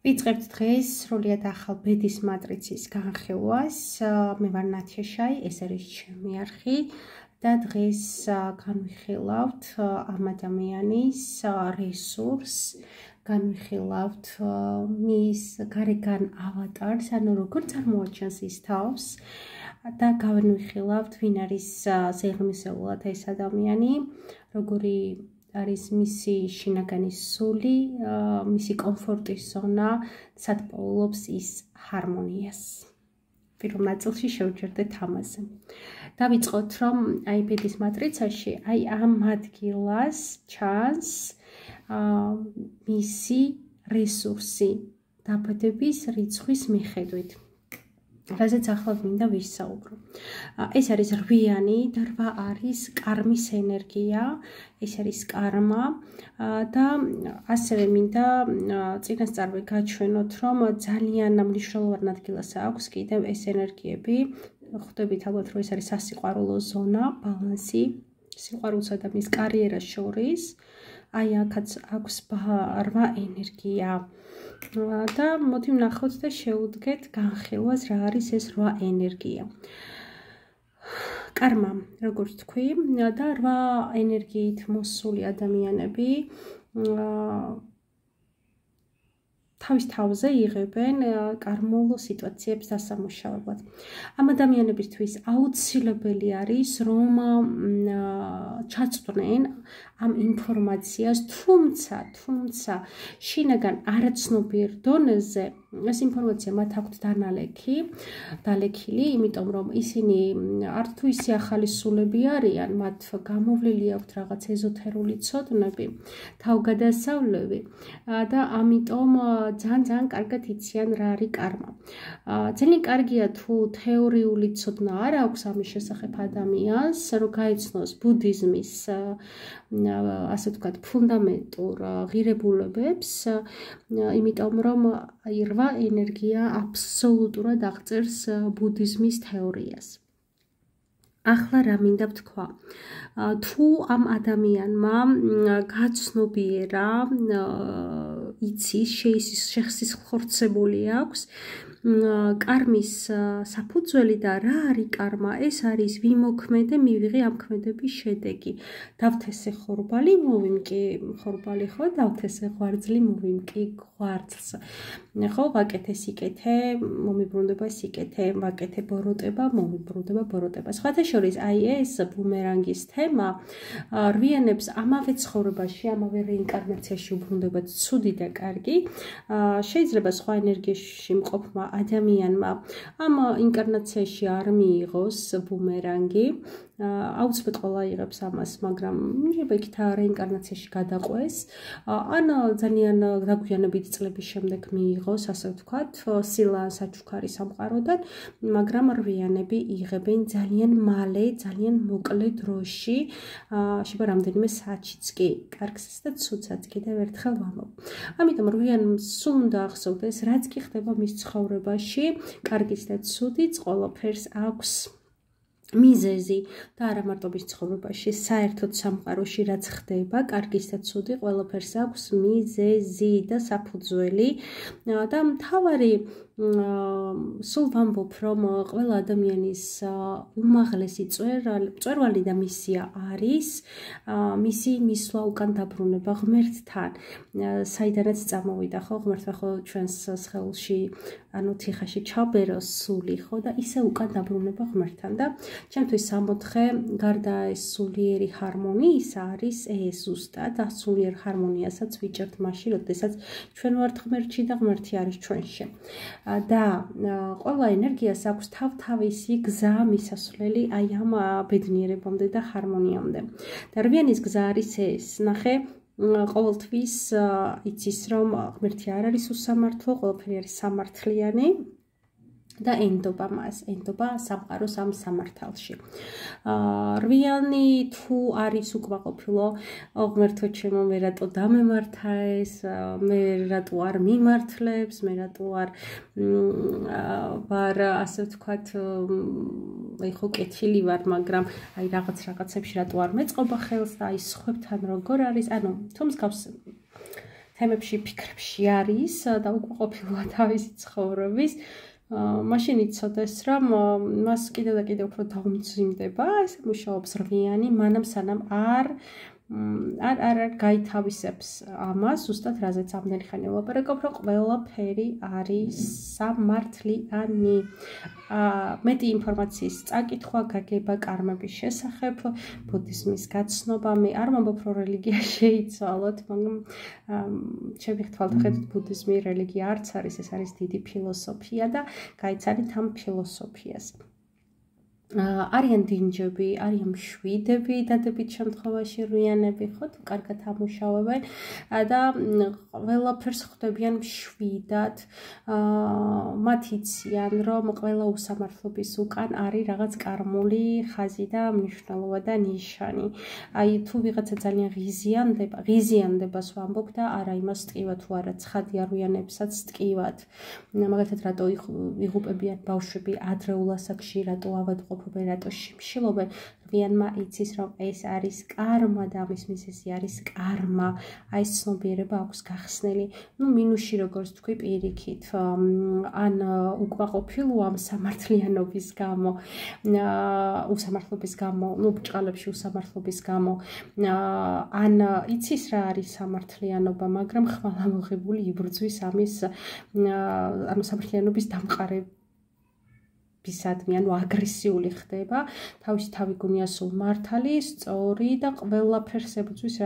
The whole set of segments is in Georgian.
ვიწყებთ დღეს სრულიად ახალ ბედის მატრიცის განხილვას. მე ვარ ნათია შაი, ეს არის ჩემი არხი და დღეს განვიხილავთ ამ ადამიანის რესურს, განვიხილავთ მის გარეგან ავატარს, ანუ როგორ წარმოაჩენს ის თავს და განვიხილავთ ვინ არის სიღრმისეულად ეს ადამიანი, როგორი არის მისი შინაგანი სული, მისი კომფორტის ზონა, სად პოულობს ის ჰარმონიას. პირველ ნაწილში შევჯერდეთ ამაზე. დავიწყოთ, რომ აი ბედის მატრიცაში, აი ამ ადგილას ჩანს მისი რესურსი დაბადების რიცხვის მიხედვით. რაზეც ახლა მინდა ვისაუბრო. ეს არის რვიანი და რვა არის კარმის ენერგია, ეს არის კარმა და ასევე მინდა წინასწარ გაჩვენოთ, რომ ძალიან მნიშვნელოვან ადგილას აქვს კიდევ ეს ენერგიები. ხვდებით ალბათ, რომ ეს არის სასიყვარულო ზონა, ბალანსი სიყვარულსა და მის კარიერას შორის. აი აქაც აქვს რვა ენერგია. და მოდი ვნახოთ და შევუდგეთ განხილვას რა არის ეს რვა ენერგია. კარმა, როგორც თქვი, და რვა ენერგიით მოსული ადამიანები თავის თავზე იღებენ კარმულ სიტუაციებს დასამუშავებლად. ამ ადამიანებისთვის აუცილებელი არის, რომ ჩაწვდნენ ამ ინფორმაციას, თუმცა შინაგან არაცნობიერ დონეზე ეს ინფორმაცია მათ აქვთ დალექილი, იმიტომ რომ ისინი არ თუ ისე ახალი სულები არიან, მათ გამოვლილი აქვთ რაღაც ეზოთერული ცოდნები, თავგადასავლები და ამიტომ ძალიან კარგად იციან რა არის კარმა. ძალიან კარგია თუ თეორიული ცოდნა არ აქვს ამის შესახებ ადამიანს, რომ გაიცნოს ბუდიზმის ასე ვთქვათ ფუნდამენტურ ღირებულებებს, იმიტომ რომ რვა ენერგია აბსოლუტურად აღწერს ბუდიზმის თეორიას. ახლა რა მინდა ვთქვა, თუ ამ ადამიანმა გაცნობიერა, იცის, შესისხორცებული აქვს კარმის საფუძველი და რა არის კარმა, ეს არის ვიმოქმედე, მივიღე ამ ქმედების შედეგი. დავთესე ხორბალი, მოვიმკი ხორბალი, ხო, დავთესე ღვარძლი, მოვიმკი ღვარძლს. ხო, ვაკეთე სიკეთე, მომიბრუნდება სიკეთე, ვაკეთე ბოროტება, მომიბრუნდება ბოროტება. სხვათა შორის, აი ეს ბუმერანგის თემა რვიანებს ამავე ცხოვრებაში, ამავე რეინკარნაციაში უბრუნდებათ ცუდი და კარგი. შეიძლება სხვა ენერგიაში მყოფმა ადამიანმა ამ ინკარნაციაში არ მიიღოს ბუმერანგი. აუცილებლად ყველა იღებს ამას, მაგრამ იქით რეინკარნაციაში გადაყვეს. ან ძალიან დაგვიანებით წლების შემდეგ მიიღოს, ასე ვთქვათ, სილა საჩუქარი სამყაროდან, მაგრამ რვიანები იღებენ ძალიან მალე, ძალიან მოკლე დროში, შეიძლება რამდენიმე საათშიც კი, კარგსაც და ცუდსაც კიდევ ერთხელ ვამბობ. ამიტომ რვიანს სულ უნდა ახსოვდეს, რაც კი ხდება მის ცხოვრებაში, კარგიც და ცუდიც, ყველაფერს აქვს მიზეზი და არა მარტო მის ცხოვრებაში, საერთოდ სამყაროში რაც ხდება, კარგის და ცუდი, ყველაფერს აქვს მიზეზი და საფუძველი და მთავარი სულ ვამბობ, რომ ყველა ადამიანის უმაღლესი მწვერვალი და მისია არის მისი მისვლა უკან დაბრუნება ღმერთთან, საიდანაც წამოვიდა, ხო, ღმერთმა ხო ჩვენს სხეულში, ანუ თიხაში ჩაბეროს სული, ხო, და ისე უკან დაბრუნება ღმერთთან და ჩემთვის სამოთხე გარდა ეს სულიერი ჰარმონიისა არის ეს ზუსტად სულიერ ჰარმონიასაც ვიჭერთ მაშინ, როდესაც ჩვენ ვართ ღმერთში და ღმერთი არის ჩვენში. და ყველა ენერგიას აქვს თავთავისი გზა მისასვლელი აი ამ ბედნიერებამდე და ჰარმონიამდე. და რვიანის გზა არის ეს, ნახე, ყოველთვის იცის, რომ ღმერთი არ არის უსამართლო, ყველაფერი არის სამართლიანი. და ენდობა მას, ენდობა სამყაროს ამ სამართალში. რვიანი თუ არის უკმაყოფილო, ღმერთო ჩემო, მე რატო დამემართა ეს, მე რატო არ მიმართლებს, მე რატო არ ვარ, ასე ვთქვათ, აი ხო კეთილი ვარ, მაგრამ აი რაღაცებში რატო არ მეწყობა ხელს და აი სხვებთან როგორ არის, ანუ თუ მსგავს თემებში, ფიქრებში არის და უკმაყოფილოა თავისი ცხოვრების, მაშინ იცოდეს, რომ მას კიდევ და კიდევ უფრო დაუმძიმდება, ეს მუშაობს რვიანი, მანამ სანამ არ გაითავისებს ამას, ზუსტად რაზეც ამდენი ხანი ვლაპარაკობ, რომ ყველაფერი არის სამართლიანი. მეტი ინფორმაციის წაკითხვა, გაგება კარმების შესახებ, ბუდიზმის გაცნობა, მე არ მომბობ, რომ რელიგია შეიცვალოთ, მაგრამ ჩემი თვალთახედვით ბუდიზმი რელიგია არც არის, ეს არის დიდი ფილოსოფია და გაიცანით ამ ფილოსოფიას. არიან დინჯები, არიან მშვიდები, დადებით შემთხვევაში რვიანები, ხო, თუ კარგად ამუშავებენ და ყველაფერს ხვდებიან მშვიდად. მათ იციან, რომ ყველა უსამართლობის უკან არის რაღაც კარმული ხაზი და მნიშვნელობა და ნიშანი. აი, თუ ვიღაცა ძალიან ღიზიანდებას ვამბობ და არა იმას ტკივა თუ არა ცხადია რვიანებსაც ტკივათ. მაგალითად, რატო იღუპებიან ბავშვები ადრეულ ასაკში, რატო ავადმყოფობენ, რატო შიმშილობენ, რვიანმა იცის, რომ ეს არის კარმა და ამის მიზეზი არის კარმა. აი, ეს ცნობიერება აქვს გახსნილი. მინუსში როგორც თქვი პირიქით, ან უკმაყოფილოა ამ სამართლიანობის გამო, უსამართლობის გამო, ბრჭყალებში უსამართლობის გამო, ან იცის რა არის სამართლიანობა, მაგრამ ხმალამოღებული იბრძვის ამის სამართლიანობის დამყარებისადმი, ანუ აგრესიული ხდება, თავისი თავი გონია სულ მართალი, სწორი და ყველაფერს ებრძვის,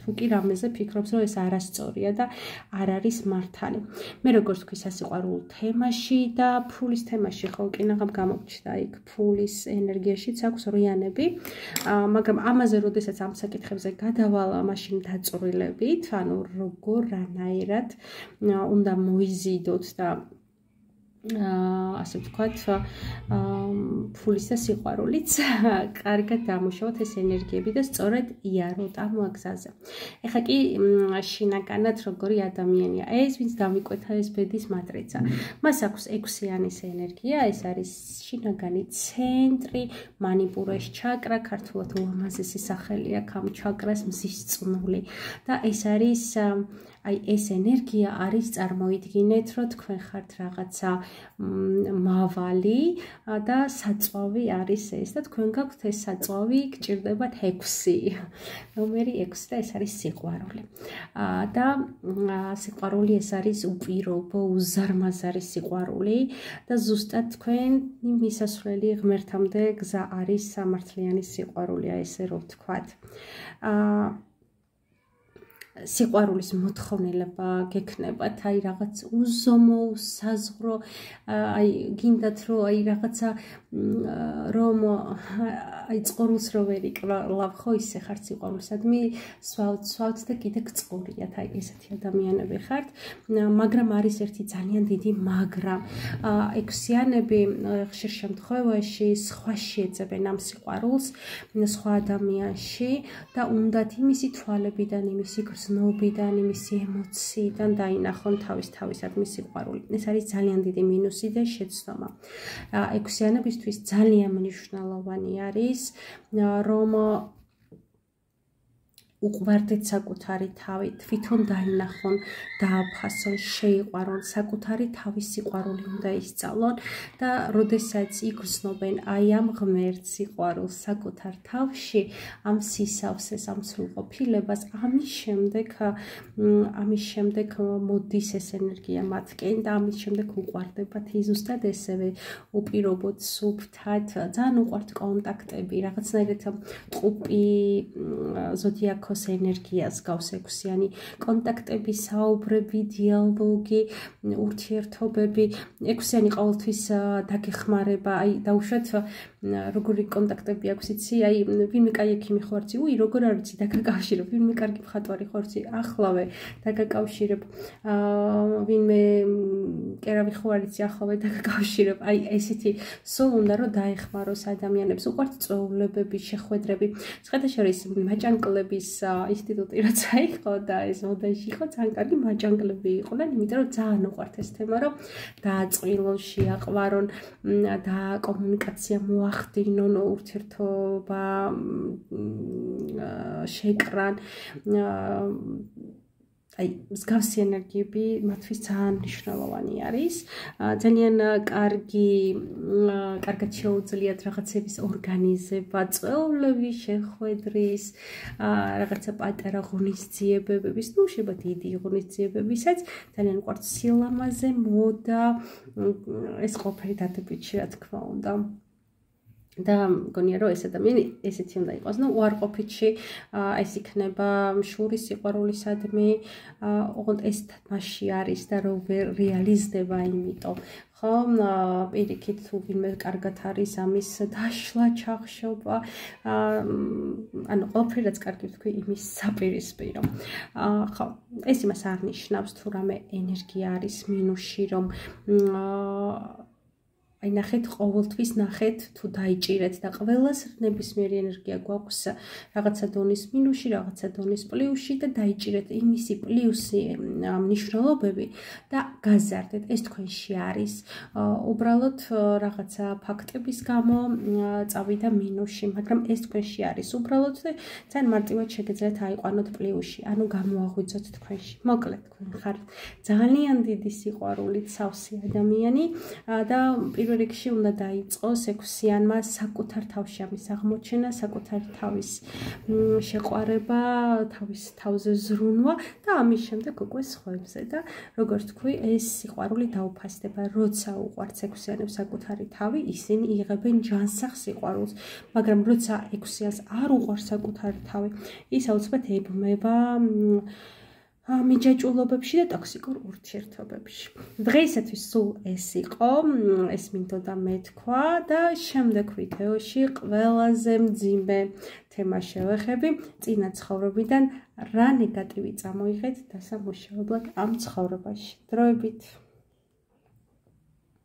თუ კი რამეზე ფიქრობს, რომ ეს არასწორია და არ არის მართალი. მე როგორც თქვი სასიყვარულო თემაში და ფულის თემაში ხო კინაღამ გამოგჩნდა იქ ფულის ენერგიაშიც აქვს რვიანები, მაგრამ ამაზე როდესაც ამ საკითხებზე გადავალ, მაშინ დაწვრილებით, ანუ როგორ რანაირად უნდა მოიზიდოთ და ასე ვთქვათ, ფულის და სიყვარულიც კარგად დამუშავოთ ეს ენერგიები და სწორედ იაროთ ამ გზაზე. ეხლა კი შინაგანად როგორი ადამიანია, ეს ვინც დამიკვეთა ეს ბედის მატრიცა. მას აქვს 6-იანის ენერგია, ეს არის შინაგანი ცენტრი, მანიპურეს ჩაკრა, ქართულად ულამაზესი სახელი აქვს ამ ჩაკრას, მზის წნული და ეს არის აი ეს ენერგია არის წარმოიდგინეთ, რომ თქვენ ხართ რაღაცა მავალი და საწვავი არის ეს და თქვენ გაქვთ ეს საწვავი, გჭირდებათ 6. ნომერი 6 და ეს არის სიყვარული. და სიყვარული ეს არის უპირობო, უზარმაზარი სიყვარული და ზუსტად თქვენი მისასვლელი ღმერთამდე გზა არის სამართლიანი სიყვარული, ესე რომ ვთქვათ. სიყვარულის მოთხოვნილება გექნებათ, აი რაღაც უზომო, საზღვრო, აი გინდათ რომ აი რაღაცა რომ აი წყურვილს რო ვერ იკლავ, ხო ისე ხართ სიყვარულისადმი, სვავთ და კიდე გწყურიათ, აი ესეთი ადამიანები ხართ, მაგრამ არის ერთი ძალიან დიდი მაგრამ. 6-იანები ხშირ შემთხვევაში სხვაში ეძებენ ამ სიყვარულს, სხვა ადამიანში და უნდათ იმისი თვალებიდან, იმისი გრძნობიდან, იმისი ემოციიდან დაინახონ თავისადმი სიყვარული. ეს არის ძალიან დიდი მინუსი და შეცდომა. 6-იანებისთვის ძალიან მნიშვნელოვანი არის, რომ უყვარდეთ საკუთარი თავი, თვითონ დაინახონ, დააფასონ, შეიყვარონ, საკუთარი თავის სიყვარული უნდა ისწავლონ და როდესაც იგრძნობენ აი ამ ღმერთს სიყვარულს საკუთარ თავში, ამ სისავსეს, ამ სრულყოფილებას, ამის შემდეგ მოდის ეს ენერგია მათკენ და ამის შემდეგ უყვარდებათ ზუსტად ესევე უპირობოდ, სუფთად, ძალიან უყვართ კონტაქტები, რაღაცნაირად ტყუპი ზოდიაქოს ენერგიას გავს 6-იანი კონტაქტები, საუბრები, დიალოგი, ურთიერთობები. 6-იანი ყოველთვის დაგეხმარება, აი დაუშვათ როგორი კონტაქტები აქვს იცი, აი ვინმე კაი ექიმი ხო არცი, როგორ არ ვიცი, დაგაკავშირებ, ვინმე კარგი მხატვარი ხო არცი, ახლავე დაგაკავშირებ, ვინმე კერავი ხო არიცი, ახლავე დაგაკავშირებ. აი ესეთი სულ უნდა რომ დაეხმაროს ადამიანებს, უყვართ წვეულებები, შეხვედრები. სხვადასხვა მაჭანკლების ინსტიტუტი როცა იყო და ეს მოდაში იყო, ძალიან კარგი მაჭანკლები იყვნენ, იმიტომ რომ ძალიან უყვართ ეს თემა, რომ დააწყვილონ, შეაყვარონ და კომუნიკაცია მოახდინონ, ურთიერთობა შეკრან. აი მსგავსი ენერგიები მათთვის ძალიან მნიშვნელოვანი არის. ძალიან კარგად შეუძლიათ რაღაცების ორგანიზება, წვეულების შეხვედრის, რაღაცა პატარა ღონისძიებებების, ну, შეიძლება დიდი ღონისძიებებისაც, ძალიან უყვართ სილამაზე, მოდა, ეს ყველაფერი დადებითი, რა თქმა უნდა. და მგონია რომ ეს ადამიანი ესეთი უნდა იყოს. ნუ უარყოფითში ეს იქნება შურის სიყვარულისადმი, ოღონდ ეს მასში არის და რომ რეალიზდება, იმიტომ ხო პირიქით თუ ვინმე კარგად არის ამის დაშლა, ჩახშობა, ანუ ყველაფერი რაც კარგი ვთქვი იმის საპირისპირო. ხო, ეს იმას არ ნიშნავს თუ რამე ენერგია არის მინუსში, რომ აი ნახეთ ყოველთვის ნახეთ თუ დაიჭირეთ და ყველას ნებისმიერი ენერგია გვაქვს რაღაცა დონის მინუსში, რაღაცა დონის პლუსში და დაიჭირეთ იმისი პლუსი მნიშვნელობები და გაზარდეთ. ეს თქვენში არის. უბრალოდ რაღაცა ფაქტების გამო წავიდა მინუსში, მაგრამ ეს თქვენში არის. უბრალოდ ძალიან მარტივად შეგეძლეთ აიყვანოთ პლუსში, ანუ გამოაღვიძოთ თქვენში. მოკლედ თქვენ ხართ ძალიან დიდი სიყვარულით სავსე ადამიანი და პირველ რიგში უნდა დაიწყოს 6-იანმა საკუთარ თავში ამის აღმოჩენა, საკუთარ თავის შეყვარება, თავის თავზე ზრუნვა და ამის შემდეგ უკვე სხვებზე და როგორც თქვი, ეს სიყვარული დაუფასდება, როცა უყვართ 6-იანებს საკუთარი თავი, ისინი იღებენ ჯანსაღ სიყვარულს, მაგრამ როცა 6-იანს არ უყვარს საკუთარი თავი, ის აუცილებლად ებმება მიჯაჭულობებში და ტოქსიკურ ურთიერთობებში. დღეისათვის სულ ეს იყო, ეს მინდოდა მეთქვა და შემდეგ ვიდეოში ყველაზე მძიმე თემა შევეხები წინა ცხოვრებიდან რა ნეგატივი წამოიღეთ დასამუშავებლად ამ ცხოვრებაში. დროებით.